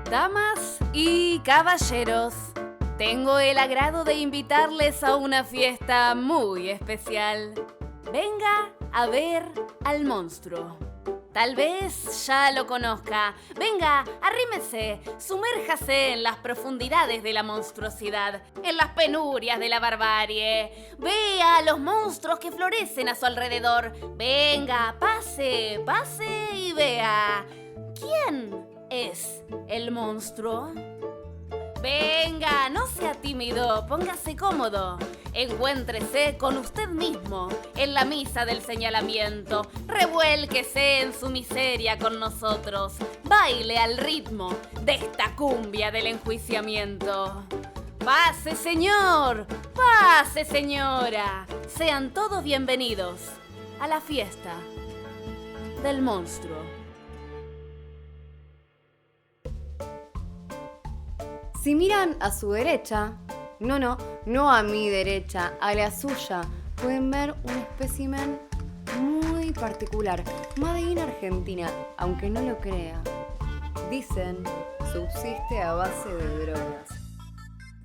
Damas y caballeros, tengo el agrado de invitarles a una fiesta muy especial. Venga a ver al monstruo. Tal vez ya lo conozca. Venga, arrímese, sumérjase en las profundidades de la monstruosidad, en las penurias de la barbarie. Vea a los monstruos que florecen a su alrededor. Venga, pase, pase y vea. ¿Quién es el monstruo? Venga, no sea tímido, póngase cómodo. Encuéntrese con usted mismo en la misa del señalamiento. Revuélquese en su miseria con nosotros. Baile al ritmo de esta cumbia del enjuiciamiento. Pase, señor, pase, señora. Sean todos bienvenidos a la fiesta del monstruo. Si miran a su derecha, no a mi derecha, a la suya, pueden ver un espécimen muy particular, made in Argentina, aunque no lo crea. Dicen, subsiste a base de drogas.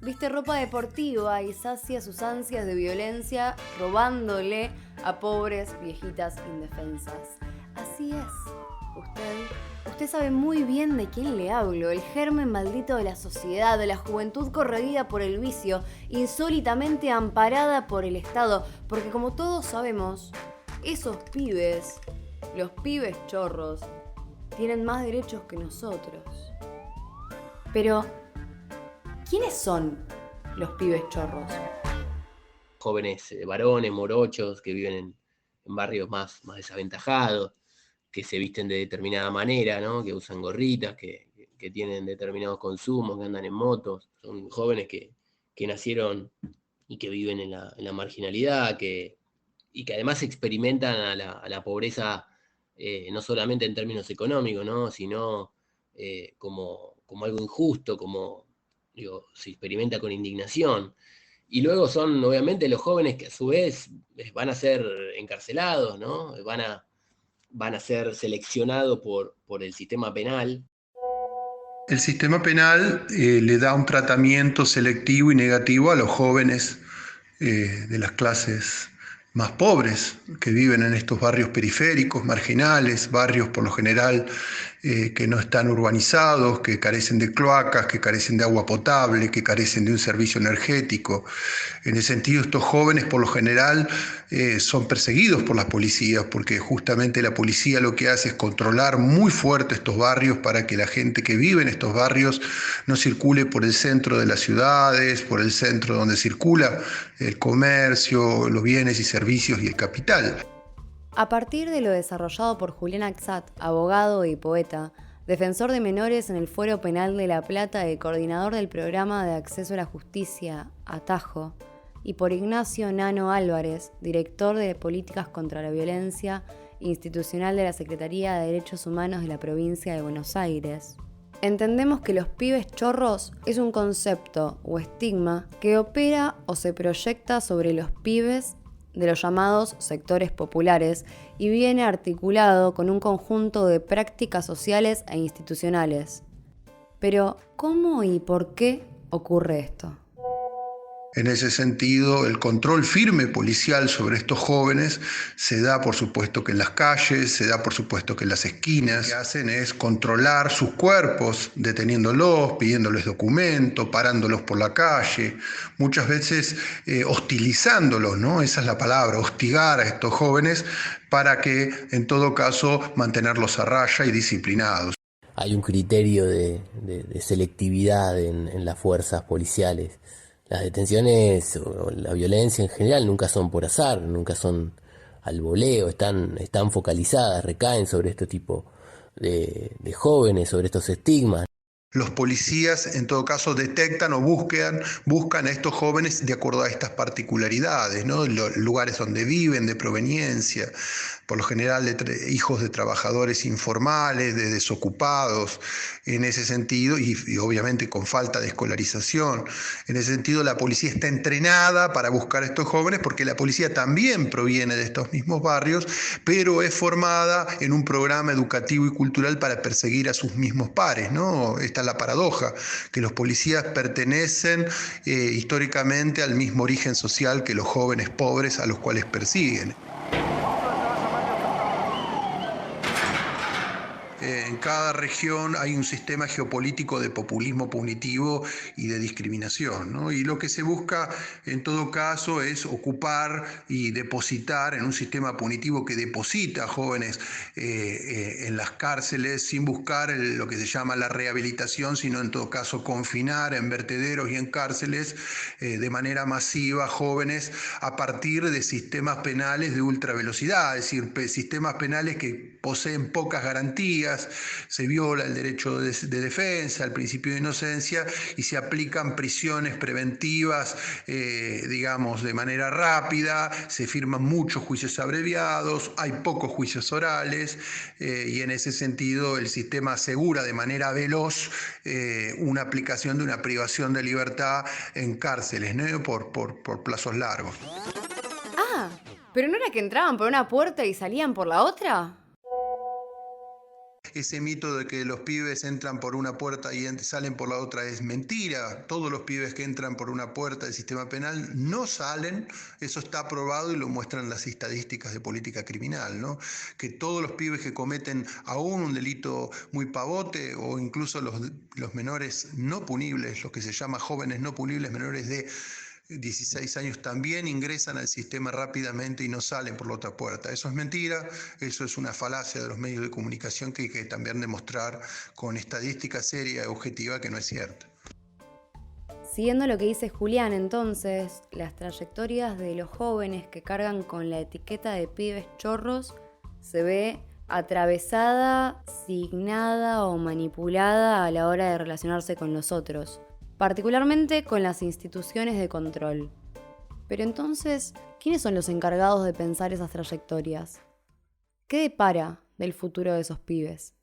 Viste ropa deportiva y sacia sus ansias de violencia robándole a pobres viejitas indefensas. Así es, Usted sabe muy bien de quién le hablo, el germen maldito de la sociedad, de la juventud corroída por el vicio, insólitamente amparada por el Estado, porque como todos sabemos, esos pibes, los pibes chorros, tienen más derechos que nosotros. Pero, ¿quiénes son los pibes chorros? Jóvenes varones, morochos, que viven en barrios más desaventajados, que se visten de determinada manera, ¿no? Que usan gorritas, que tienen determinados consumos, que andan en motos. Son jóvenes que nacieron y que viven en la marginalidad, y que además experimentan a la pobreza no solamente en términos económicos, ¿no? Sino como algo injusto, se experimenta con indignación. Y luego son obviamente los jóvenes que a su vez van a ser encarcelados, ¿no? Van a ser seleccionados por el sistema penal. El sistema penal le da un tratamiento selectivo y negativo a los jóvenes de las clases más pobres que viven en estos barrios periféricos, marginales, barrios por lo general que no están urbanizados, que carecen de cloacas, que carecen de agua potable, que carecen de un servicio energético. En ese sentido, estos jóvenes por lo general son perseguidos por las policías, porque justamente la policía lo que hace es controlar muy fuerte estos barrios para que la gente que vive en estos barrios no circule por el centro de las ciudades, por el centro donde circula el comercio, los bienes y servicios y el capital. A partir de lo desarrollado por Julián Axat, abogado y poeta, defensor de menores en el Fuero Penal de La Plata y coordinador del Programa de Acceso a la Justicia, Atajo, y por Ignacio Nano Álvarez, director de Políticas contra la Violencia Institucional de la Secretaría de Derechos Humanos de la Provincia de Buenos Aires. Entendemos que los pibes chorros es un concepto o estigma que opera o se proyecta sobre los pibes de los llamados sectores populares y viene articulado con un conjunto de prácticas sociales e institucionales. Pero, ¿cómo y por qué ocurre esto? En ese sentido, el control firme policial sobre estos jóvenes se da, por supuesto, que en las calles, se da, por supuesto, que en las esquinas. Lo que hacen es controlar sus cuerpos, deteniéndolos, pidiéndoles documentos, parándolos por la calle, muchas veces hostilizándolos, ¿no? Esa es la palabra, hostigar a estos jóvenes para que, en todo caso, mantenerlos a raya y disciplinados. Hay un criterio de selectividad en las fuerzas policiales. Las detenciones o la violencia en general nunca son por azar, nunca son al voleo, están focalizadas, recaen sobre este tipo de jóvenes, sobre estos estigmas. Los policías, en todo caso, detectan o buscan a estos jóvenes de acuerdo a estas particularidades, ¿no? Los lugares donde viven, de proveniencia, por lo general hijos de trabajadores informales, de desocupados, en ese sentido, y obviamente con falta de escolarización. En ese sentido, la policía está entrenada para buscar a estos jóvenes, porque la policía también proviene de estos mismos barrios, pero es formada en un programa educativo y cultural para perseguir a sus mismos pares, ¿no? Esta está la paradoja, que los policías pertenecen históricamente al mismo origen social que los jóvenes pobres a los cuales persiguen. En cada región hay un sistema geopolítico de populismo punitivo y de discriminación, ¿no? Y lo que se busca en todo caso es ocupar y depositar en un sistema punitivo que deposita a jóvenes en las cárceles sin buscar lo que se llama la rehabilitación, sino en todo caso confinar en vertederos y en cárceles de manera masiva jóvenes a partir de sistemas penales de ultravelocidad, es decir, sistemas penales que poseen pocas garantías, se viola el derecho de defensa, el principio de inocencia y se aplican prisiones preventivas, digamos, de manera rápida, se firman muchos juicios abreviados, hay pocos juicios orales y en ese sentido el sistema asegura de manera veloz una aplicación de una privación de libertad en cárceles, ¿no? por plazos largos. Ah, ¿pero no era que entraban por una puerta y salían por la otra? Ese mito de que los pibes entran por una puerta y salen por la otra es mentira. Todos los pibes que entran por una puerta del sistema penal no salen. Eso está probado y lo muestran las estadísticas de política criminal, ¿no? Que todos los pibes que cometen aún un delito muy pavote o incluso los menores no punibles, los que se llaman jóvenes no punibles, menores de 16 años, también ingresan al sistema rápidamente y no salen por la otra puerta. Eso es mentira, eso es una falacia de los medios de comunicación que hay que también demostrar con estadística seria y objetiva que no es cierto. Siguiendo lo que dice Julián, entonces, las trayectorias de los jóvenes que cargan con la etiqueta de pibes chorros se ve atravesada, signada o manipulada a la hora de relacionarse con los otros, particularmente con las instituciones de control. Pero entonces, ¿quiénes son los encargados de pensar esas trayectorias? ¿Qué depara del futuro de esos pibes?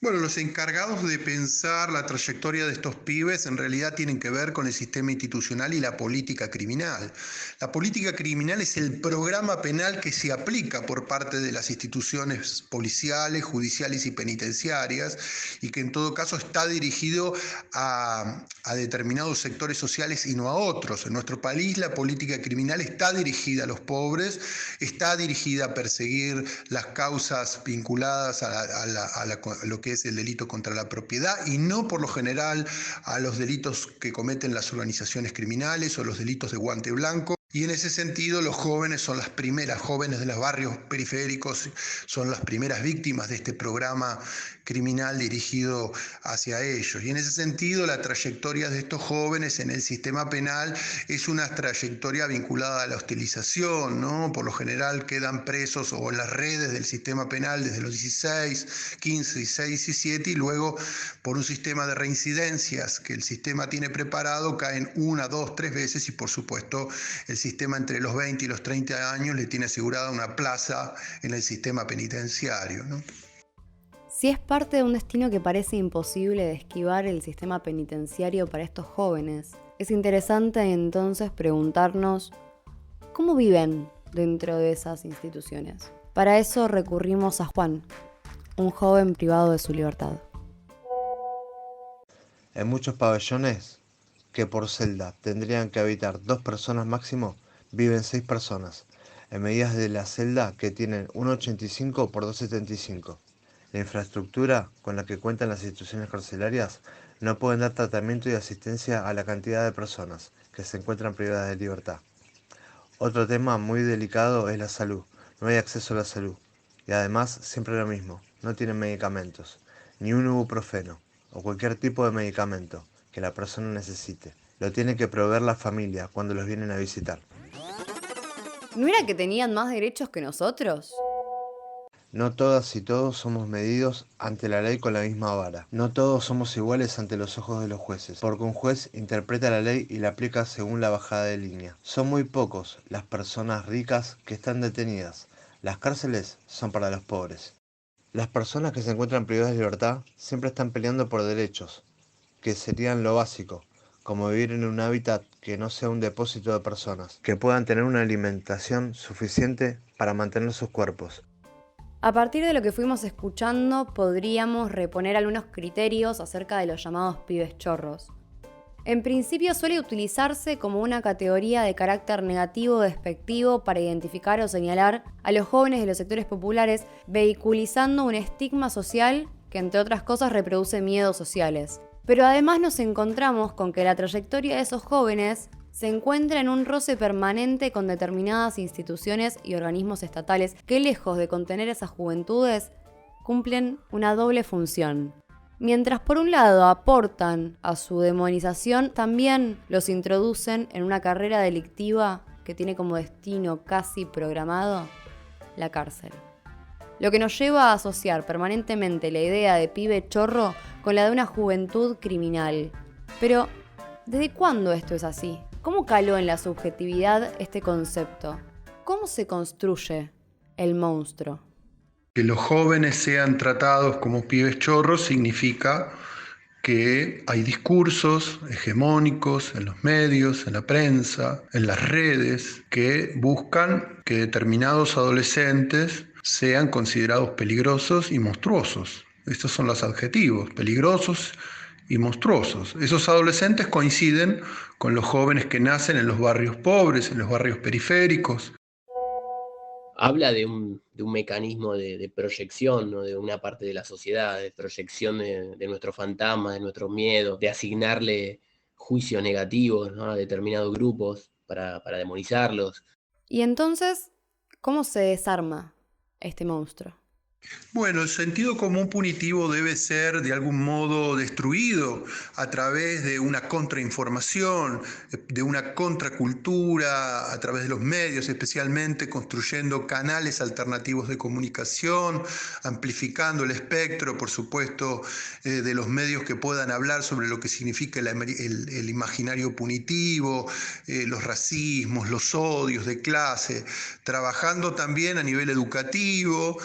Bueno, los encargados de pensar la trayectoria de estos pibes en realidad tienen que ver con el sistema institucional y la política criminal. La política criminal es el programa penal que se aplica por parte de las instituciones policiales, judiciales y penitenciarias y que en todo caso está dirigido a determinados sectores sociales y no a otros. En nuestro país la política criminal está dirigida a los pobres, está dirigida a perseguir las causas vinculadas a lo que es el delito contra la propiedad y no por lo general a los delitos que cometen las organizaciones criminales o los delitos de guante blanco. Y en ese sentido los jóvenes son las primeras, jóvenes de los barrios periféricos son las primeras víctimas de este programa criminal dirigido hacia ellos. Y en ese sentido la trayectoria de estos jóvenes en el sistema penal es una trayectoria vinculada a la hostilización, ¿no? Por lo general quedan presos o en las redes del sistema penal desde los 16, 15, 16, 17 y luego por un sistema de reincidencias que el sistema tiene preparado caen 1, 2, 3 veces y por supuesto el sistema entre los 20 y los 30 años le tiene asegurada una plaza en el sistema penitenciario, ¿no? Si es parte de un destino que parece imposible de esquivar el sistema penitenciario para estos jóvenes, es interesante entonces preguntarnos ¿cómo viven dentro de esas instituciones? Para eso recurrimos a Juan, un joven privado de su libertad. En muchos pabellones que por celda tendrían que habitar 2 personas máximo, viven 6 personas, en medidas de la celda que tienen 1,85 por 2,75. La infraestructura con la que cuentan las instituciones carcelarias no pueden dar tratamiento y asistencia a la cantidad de personas que se encuentran privadas de libertad. Otro tema muy delicado es la salud. No hay acceso a la salud. Y además, siempre lo mismo, no tienen medicamentos, ni un ibuprofeno o cualquier tipo de medicamento que la persona necesite. Lo tiene que proveer la familia cuando los vienen a visitar. ¿No era que tenían más derechos que nosotros? No todas y todos somos medidos ante la ley con la misma vara. No todos somos iguales ante los ojos de los jueces, porque un juez interpreta la ley y la aplica según la bajada de línea. Son muy pocos las personas ricas que están detenidas. Las cárceles son para los pobres. Las personas que se encuentran privadas de libertad siempre están peleando por derechos, que serían lo básico, como vivir en un hábitat que no sea un depósito de personas, que puedan tener una alimentación suficiente para mantener sus cuerpos. A partir de lo que fuimos escuchando, podríamos reponer algunos criterios acerca de los llamados pibes chorros. En principio suele utilizarse como una categoría de carácter negativo o despectivo para identificar o señalar a los jóvenes de los sectores populares, vehiculizando un estigma social que, entre otras cosas, reproduce miedos sociales. Pero además nos encontramos con que la trayectoria de esos jóvenes se encuentra en un roce permanente con determinadas instituciones y organismos estatales que, lejos de contener esas juventudes, cumplen una doble función. Mientras por un lado aportan a su demonización, también los introducen en una carrera delictiva que tiene como destino casi programado la cárcel. Lo que nos lleva a asociar permanentemente la idea de pibe chorro con la de una juventud criminal. Pero, ¿desde cuándo esto es así? ¿Cómo caló en la subjetividad este concepto? ¿Cómo se construye el monstruo? Que los jóvenes sean tratados como pibes chorros significa que hay discursos hegemónicos en los medios, en la prensa, en las redes, que buscan que determinados adolescentes sean considerados peligrosos y monstruosos. Estos son los adjetivos, peligrosos y monstruosos. Esos adolescentes coinciden con los jóvenes que nacen en los barrios pobres, en los barrios periféricos. Habla de un mecanismo de proyección, ¿no? De una parte de la sociedad, de proyección de nuestros fantasmas, de nuestros miedos, de asignarle juicios negativos, ¿no? A determinados grupos para demonizarlos. Y entonces, ¿cómo se desarma este monstruo? Bueno, el sentido común punitivo debe ser de algún modo destruido a través de una contrainformación, de una contracultura, a través de los medios, especialmente construyendo canales alternativos de comunicación, amplificando el espectro, por supuesto, de los medios que puedan hablar sobre lo que significa el imaginario punitivo, los racismos, los odios de clase, trabajando también a nivel educativo.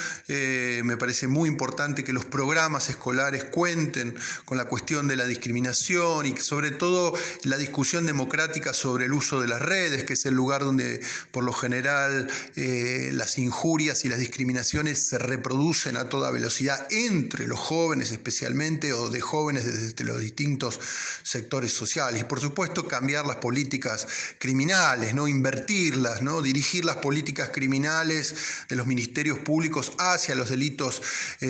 Me parece muy importante que los programas escolares cuenten con la cuestión de la discriminación y sobre todo la discusión democrática sobre el uso de las redes, que es el lugar donde por lo general las injurias y las discriminaciones se reproducen a toda velocidad entre los jóvenes especialmente, o de jóvenes desde los distintos sectores sociales. Y por supuesto cambiar las políticas criminales, ¿no? Invertirlas, ¿no? Dirigir las políticas criminales de los ministerios públicos hacia los delitos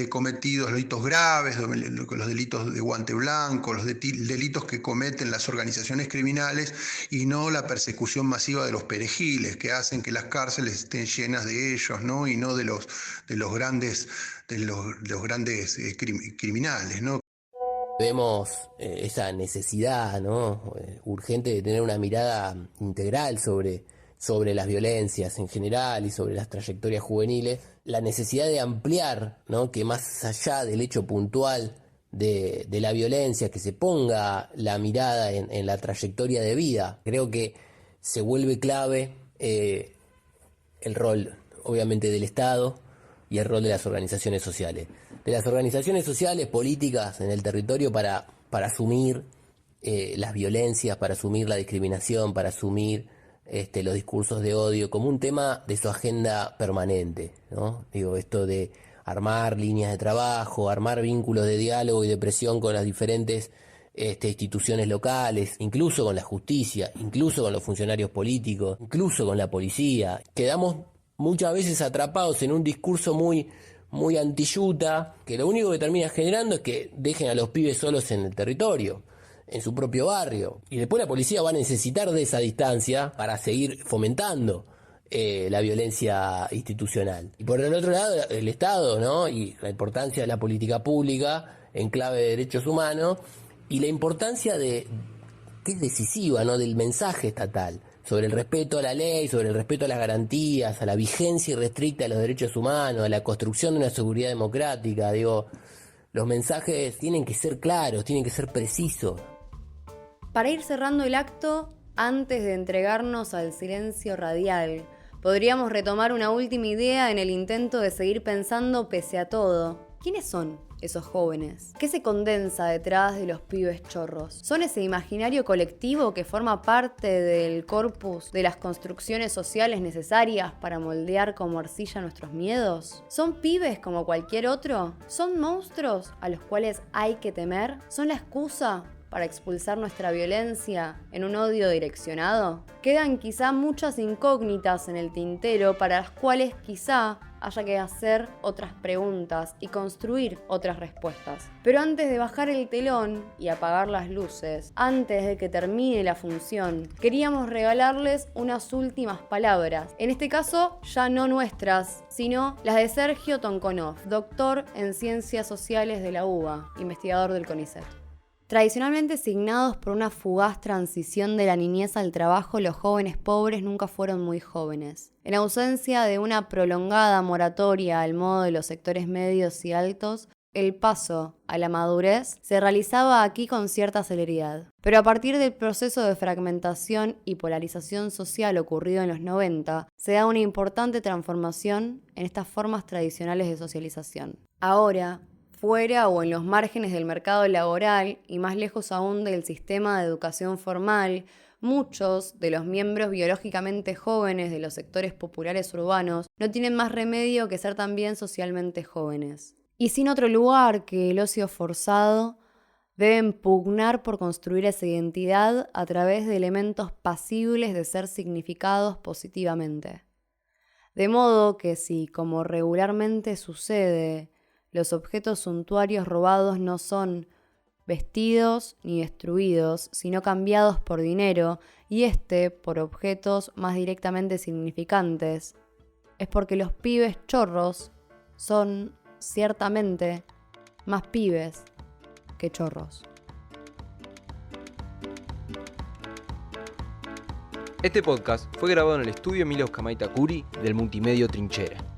cometidos, los delitos graves, los delitos de guante blanco, los delitos que cometen las organizaciones criminales, y no la persecución masiva de los perejiles que hacen que las cárceles estén llenas de ellos, ¿no? Y no de los grandes criminales, ¿no? Vemos esa necesidad, ¿no? Urgente de tener una mirada integral sobre las violencias en general y sobre las trayectorias juveniles, la necesidad de ampliar, ¿no? Que más allá del hecho puntual de la violencia, que se ponga la mirada en la trayectoria de vida. Creo que se vuelve clave el rol, obviamente, del Estado y el rol de las organizaciones sociales. De las organizaciones sociales políticas en el territorio para asumir las violencias, para asumir la discriminación, para asumir los discursos de odio como un tema de su agenda permanente, ¿no? Digo, esto de armar líneas de trabajo, armar vínculos de diálogo y de presión con las diferentes instituciones locales, incluso con la justicia, incluso con los funcionarios políticos, incluso con la policía. Quedamos muchas veces atrapados en un discurso muy antiyuta, que lo único que termina generando es que dejen a los pibes solos en el territorio, en su propio barrio. Y después la policía va a necesitar de esa distancia para seguir fomentando la violencia institucional. Y por el otro lado, el Estado, ¿no? Y la importancia de la política pública en clave de derechos humanos, y la importancia que es decisiva, ¿no? Del mensaje estatal sobre el respeto a la ley, sobre el respeto a las garantías, a la vigencia irrestricta de los derechos humanos, a la construcción de una seguridad democrática. Digo, los mensajes tienen que ser claros, tienen que ser precisos. Para ir cerrando el acto, antes de entregarnos al silencio radial, podríamos retomar una última idea en el intento de seguir pensando pese a todo. ¿Quiénes son esos jóvenes? ¿Qué se condensa detrás de los pibes chorros? ¿Son ese imaginario colectivo que forma parte del corpus de las construcciones sociales necesarias para moldear como arcilla nuestros miedos? ¿Son pibes como cualquier otro? ¿Son monstruos a los cuales hay que temer? ¿Son la excusa para expulsar nuestra violencia en un odio direccionado? Quedan quizá muchas incógnitas en el tintero para las cuales quizá haya que hacer otras preguntas y construir otras respuestas. Pero antes de bajar el telón y apagar las luces, antes de que termine la función, queríamos regalarles unas últimas palabras. En este caso, ya no nuestras, sino las de Sergio Tonkonov, doctor en Ciencias Sociales de la UBA, investigador del CONICET. Tradicionalmente signados por una fugaz transición de la niñez al trabajo, los jóvenes pobres nunca fueron muy jóvenes. En ausencia de una prolongada moratoria al modo de los sectores medios y altos, el paso a la madurez se realizaba aquí con cierta celeridad. Pero a partir del proceso de fragmentación y polarización social ocurrido en los 90, se da una importante transformación en estas formas tradicionales de socialización. Ahora, fuera o en los márgenes del mercado laboral y más lejos aún del sistema de educación formal, muchos de los miembros biológicamente jóvenes de los sectores populares urbanos no tienen más remedio que ser también socialmente jóvenes. Y sin otro lugar que el ocio forzado, deben pugnar por construir esa identidad a través de elementos pasibles de ser significados positivamente. De modo que si, como regularmente sucede, los objetos suntuarios robados no son vestidos ni destruidos, sino cambiados por dinero, y por objetos más directamente significantes, es porque los pibes chorros son, ciertamente, más pibes que chorros. Este podcast fue grabado en el estudio Milos Camaita Curi del Multimedio Trinchera.